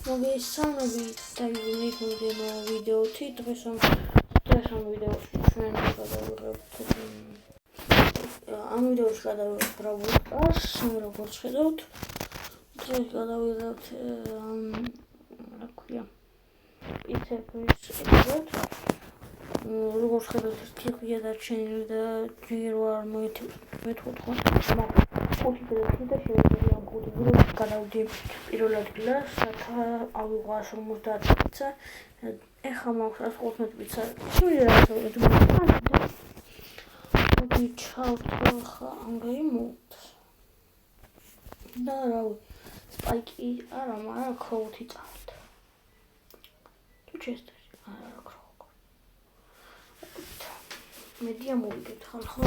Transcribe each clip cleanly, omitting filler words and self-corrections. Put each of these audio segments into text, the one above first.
მოგესალმებით დაიბრუნეთ მომდევნო ვიდეოთი. დღეს ამ ვიდეოში ჩვენ გადავიღებთ ამ ვიდეოში გადავიღებთ Brawl Stars, როგორც ხედავთ. დღეს გადავიღებთ რა ქვია პიცების ეპიზოდს. როგორც ხედავთ, თითქოს დარჩენილი და ჯერ ვარ მე-15 ხუთი და შეიძლება ამ ხუთი ვიდეოში გადავდი პირველ ადგილას, რათა ავიღო 150 პიცა. ეხლა მაქვს 115 პიცა. ჩავთვალ ხა ამ გეიმს. და რავი, სპაიკი არა, მაგრამ ქროუთი წავთ. თუ ჩესტერი არა ქროუთი. მედია მოვიგეთ ხალხო.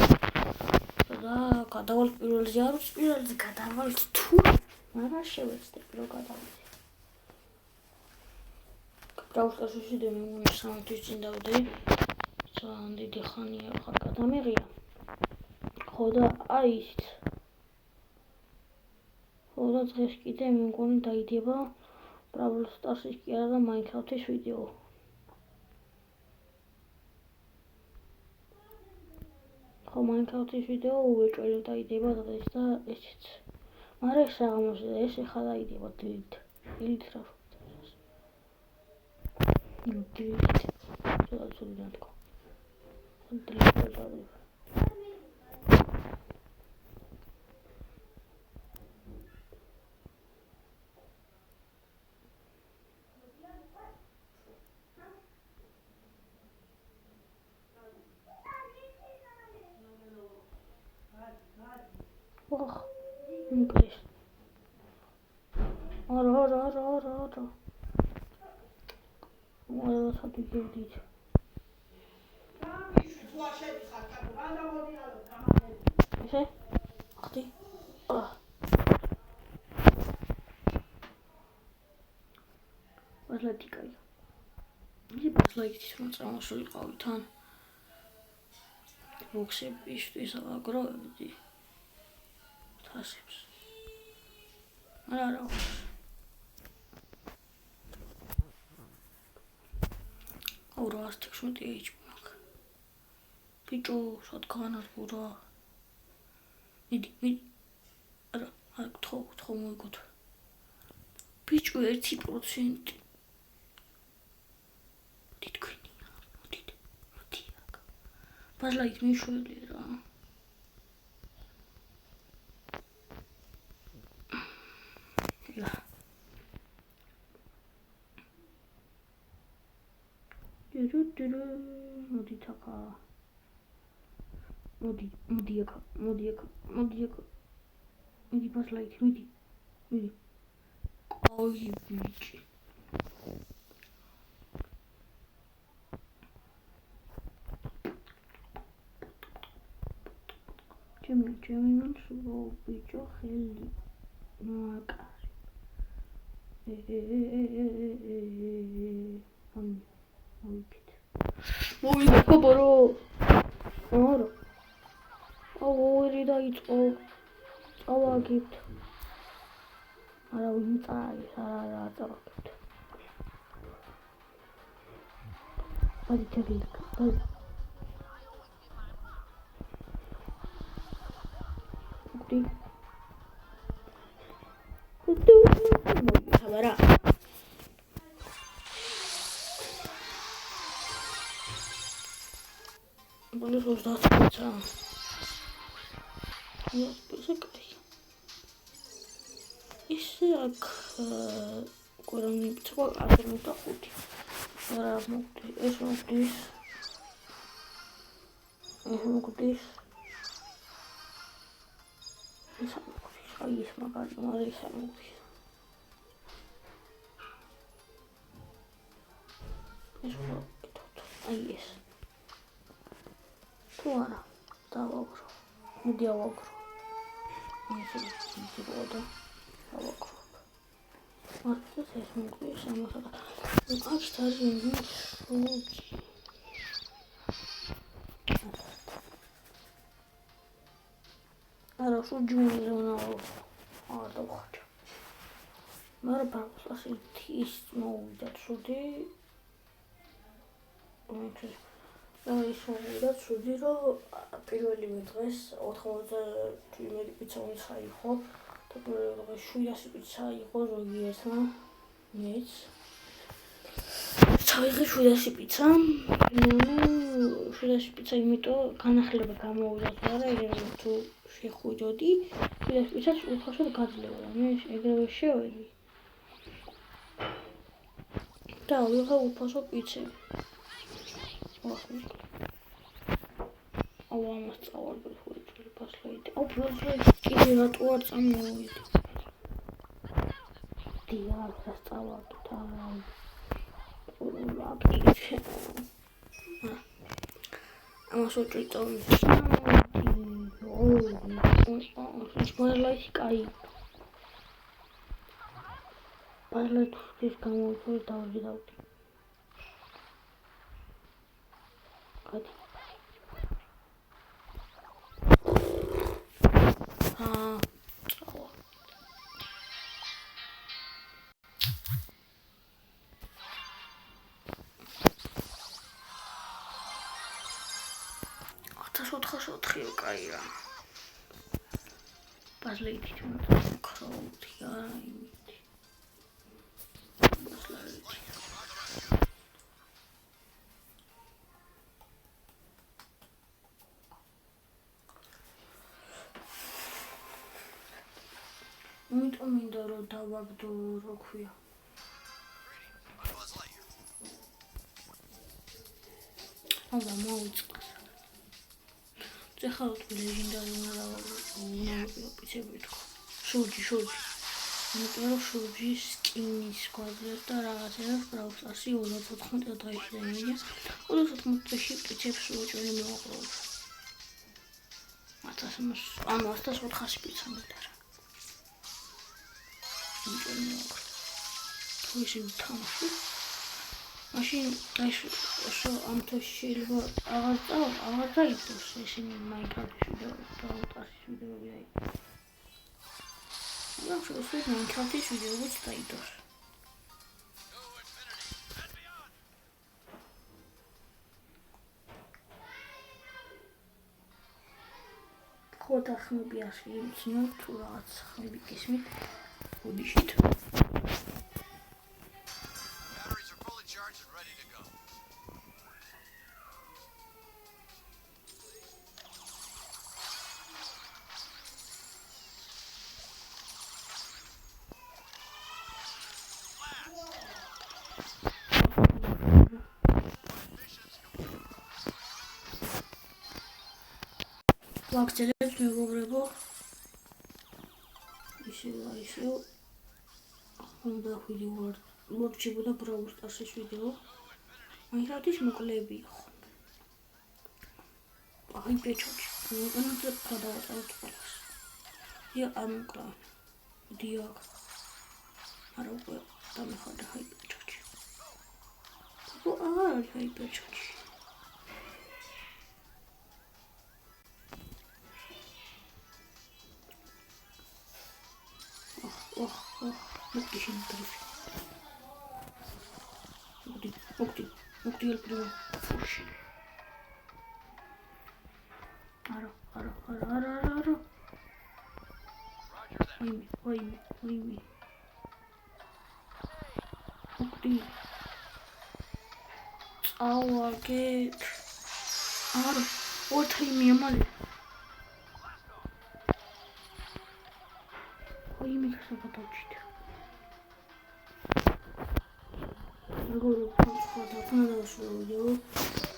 და გადავალ პირველზე არ ვს პირველზე გადავალ თუ მაგრამ შევეცდები რომ გადავიდე. Brawl Stars-ში დემონი სამთვის წინ დავდე. ძალიან დიდი ხანია ხარ გადამეღია. ხო და აი ისიც. ხო და დღეს კიდე მე მგონი დაიდება Brawl Stars-ის კი არა და Minecraft-ის ვიდეო. ხო Minecraft-ის ვიდეო უეჭველი დაიდება დღეს და ესეც. მაგრამ ეს აღმოჩნდა ეს ეხლა დაიდება დილით რა დილით ცოტა დათქო დილით დავიწყე English. Ara. What have you did? Okay. Okay. What's like guy? You both like this one so much all the time. Boxe is a grove. Tasks. I don't know. Ora ასტიქს მეტი HP მაქვს. ბიჭო, სადგან არ ბურა. მიდი. არა, თქო მოიგოთ. ბიჭო 1%. თითქინია, მოდით. ბაზლაით მიშველი რა. Modi taka. Modi aka. Modi pas like modi. Oh you bitch. Jimmy non subo bicho heli. No aka. მოვიგეთ ბორო. არა. ორი დაიწყო. წავაგებთ. არა ვიმწარი, არა წავაგებთ. აი თებილკ. ხაბარა. Bunu rozdat pizza. Ja, bezekaj. Isek koroni pizza azerno ta ხუთი. არა მოგდი, ეს მოგდის. ეს მოგდის. აი ეს მაგარი არის მოგდის. ეს აი ეს Ora, davogro. Modi avogro. Non so se voda. Avogro. Ma questo è un qui siamo stata. Ma sta riunendo su. Allora, su giù non ho. Ho მაგრამ ბარბოსას ის მოვიდა ცუდი ის მოვიდა ცუდი რომ პირველივე დღეს 90 იმედი პიცა უნდა აიღო და პირველ დღეს 700 პიცა აიღო ზოგიერთმა მეც წავიღე 700 პიცა 700 პიცა იმიტომ განახლება გამოვიდა არა ეგრევე თუ შეხვიდოდი 700 პიცას უფასოდ გაძლევდა მე ეგრევე შევედი და ვიღა უფასო პიცები აუ ამას წავარდი ხუჭი პასლეიტი აუ პროზრეი კიდე რატო არ წამოვიდი დიახ წავარდი თან ამას უჭირწოვი სპოილერი კაი პარლეტის გამოვიწვევი დავდივდი კაი ოთხი კაია პაზლეიტი თუნდა ქროუთი არა იმითი პაზლეიტი იმიტომ მინდა რომ დავაგდო რო ქვია ალა მოვიწყდეს ეხლა თუ ლეგენდარი უნდა პიცები თქო შურჯი იმიტომ რომ შურჯის სკინის გვაძლევს და რაღაცას ბრაუსტარსი 34 დღეში დამედა 34 დღეში პიცებს უჭველი მოვაყროთ 1400 პიცა მეტარა უჭველი მოვაყროთ თუ ისინი თამაში მაშინ ამ თვეში შეიძლება აღარ დაიწყოს ისინი მაინკრაფტის ვიდეოები და უტარსის ვიდეოები დაიწყოს. მაგრამ შეიძლება მაინკრაფტის ვიდეოებიც დაიწყოს. ხო და ხმები ასე იმცნო თუ რაღაც ხმები გისმით უდიშით. ვაგრძელებთ მეგობრებო ისე უნდა ხვიდი ვარჩებოდა ბრაუსტარსის ვიდეო მაინკრაფტის მოკლეები იყო აი პეჩოჩი უნდა გადავატაროთ ყველას არ მოკლა დიახ არა უკვე დამეხადა აი პეჩოჩი აი პეჩოჩი Мокти ще не трохи. Мокти el primo. Фуши. Аро. Ойми. Мокти. Ауаге. Аро. Отайми амале. Ойми să vă tocite. Acolo până la video.